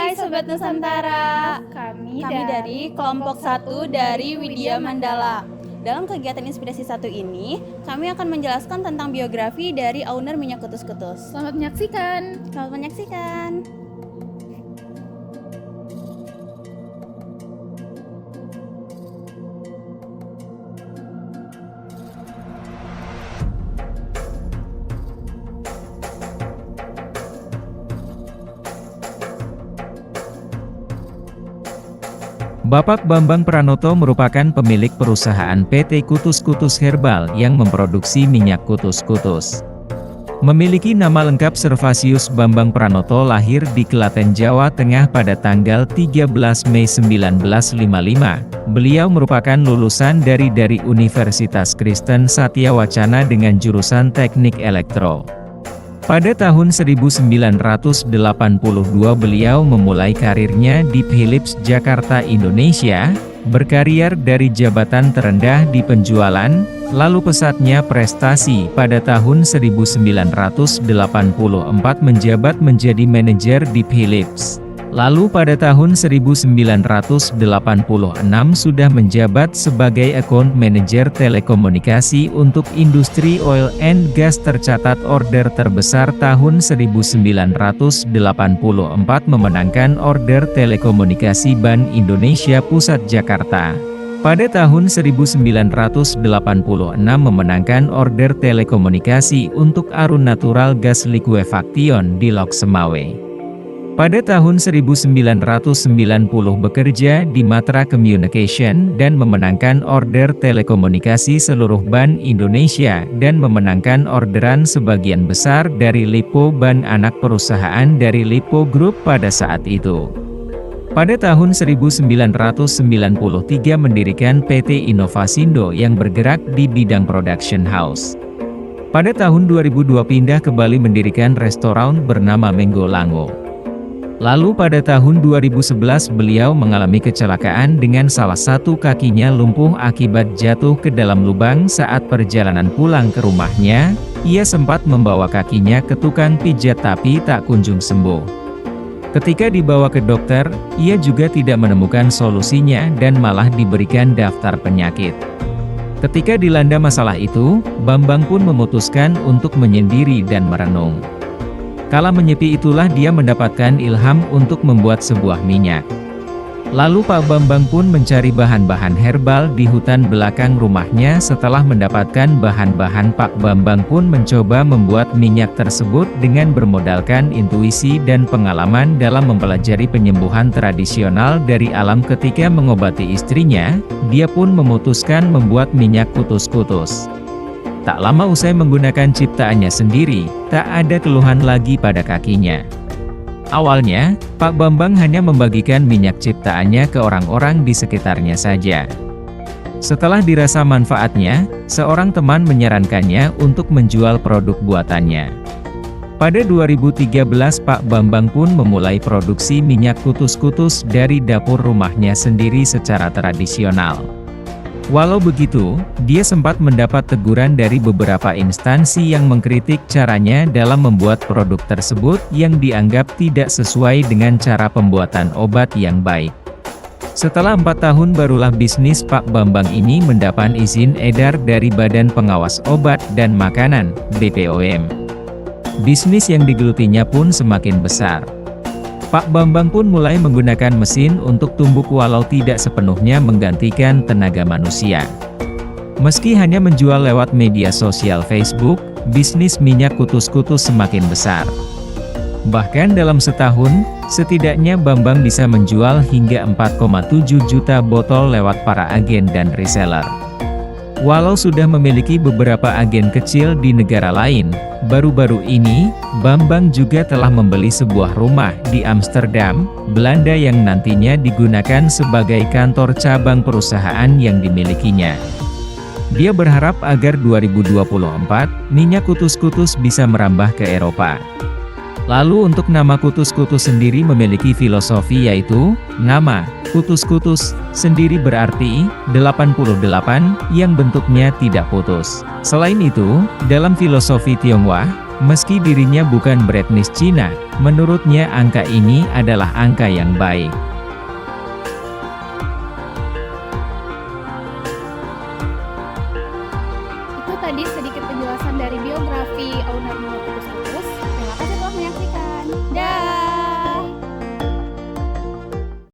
Hai Sobat Nusantara, Kami dari kelompok 1 dari Widya Mandala. Dalam kegiatan Inspirasi 1 ini, kami akan menjelaskan tentang biografi dari owner minyak kutus-kutus. Selamat menyaksikan. Selamat menyaksikan. Bapak Bambang Pranoto merupakan pemilik perusahaan PT Kutus-Kutus Herbal yang memproduksi minyak kutus-kutus. Memiliki nama lengkap Servasius Bambang Pranoto, lahir di Klaten, Jawa Tengah pada tanggal 13 Mei 1955. Beliau merupakan lulusan dari Universitas Kristen Satya Wacana dengan jurusan Teknik Elektro. Pada tahun 1982 beliau memulai karirnya di Philips Jakarta, Indonesia, berkarier dari jabatan terendah di penjualan, lalu pesatnya prestasi pada tahun 1984 menjabat menjadi manajer di Philips. Lalu pada tahun 1986 sudah menjabat sebagai account manager telekomunikasi untuk industri oil and gas. Tercatat order terbesar tahun 1984 memenangkan order telekomunikasi Bank Indonesia Pusat Jakarta. Pada tahun 1986 memenangkan order telekomunikasi untuk Arun Natural Gas Liquefaction di Lok Semawe. Pada tahun 1990 bekerja di Matra Communication dan memenangkan order telekomunikasi seluruh Bank Indonesia dan memenangkan orderan sebagian besar dari Lipo Ban, anak perusahaan dari Lipo Group pada saat itu. Pada tahun 1993 mendirikan PT Innovasindo yang bergerak di bidang production house. Pada tahun 2002 pindah ke Bali mendirikan restoran bernama Menggo Lango. Lalu pada tahun 2011 beliau mengalami kecelakaan dengan salah satu kakinya lumpuh akibat jatuh ke dalam lubang saat perjalanan pulang ke rumahnya. Ia sempat membawa kakinya ke tukang pijat tapi tak kunjung sembuh. Ketika dibawa ke dokter, ia juga tidak menemukan solusinya dan malah diberikan daftar penyakit. Ketika dilanda masalah itu, Bambang pun memutuskan untuk menyendiri dan merenung. Kala menyepi itulah dia mendapatkan ilham untuk membuat sebuah minyak. Lalu Pak Bambang pun mencari bahan-bahan herbal di hutan belakang rumahnya. Setelah mendapatkan bahan-bahan, Pak Bambang pun mencoba membuat minyak tersebut dengan bermodalkan intuisi dan pengalaman dalam mempelajari penyembuhan tradisional dari alam. Ketika mengobati istrinya, dia pun memutuskan membuat minyak kutus-kutus. Tak lama usai menggunakan ciptaannya sendiri, tak ada keluhan lagi pada kakinya. Awalnya, Pak Bambang hanya membagikan minyak ciptaannya ke orang-orang di sekitarnya saja. Setelah dirasa manfaatnya, seorang teman menyarankannya untuk menjual produk buatannya. Pada 2013 Pak Bambang pun memulai produksi minyak kutus-kutus dari dapur rumahnya sendiri secara tradisional. Walau begitu, dia sempat mendapat teguran dari beberapa instansi yang mengkritik caranya dalam membuat produk tersebut yang dianggap tidak sesuai dengan cara pembuatan obat yang baik. Setelah 4 tahun barulah bisnis Pak Bambang ini mendapat izin edar dari Badan Pengawas Obat dan Makanan, BPOM. Bisnis yang digelutinya pun semakin besar. Pak Bambang pun mulai menggunakan mesin untuk tumbuk walau tidak sepenuhnya menggantikan tenaga manusia. Meski hanya menjual lewat media sosial Facebook, bisnis minyak kutus-kutus semakin besar. Bahkan dalam setahun, setidaknya Bambang bisa menjual hingga 4,7 juta botol lewat para agen dan reseller. Walau sudah memiliki beberapa agen kecil di negara lain, baru-baru ini, Bambang juga telah membeli sebuah rumah di Amsterdam, Belanda yang nantinya digunakan sebagai kantor cabang perusahaan yang dimilikinya. Dia berharap agar 2024, minyak kutus-kutus bisa merambah ke Eropa. Lalu untuk nama kutus-kutus sendiri memiliki filosofi, yaitu nama kutus-kutus sendiri berarti 88 yang bentuknya tidak putus. Selain itu, dalam filosofi Tionghoa, Meski dirinya bukan beretnis Cina, menurutnya angka ini adalah angka yang baik. Itu tadi sedikit penjelasan dari biografi owner Minyak Kutus Kutus.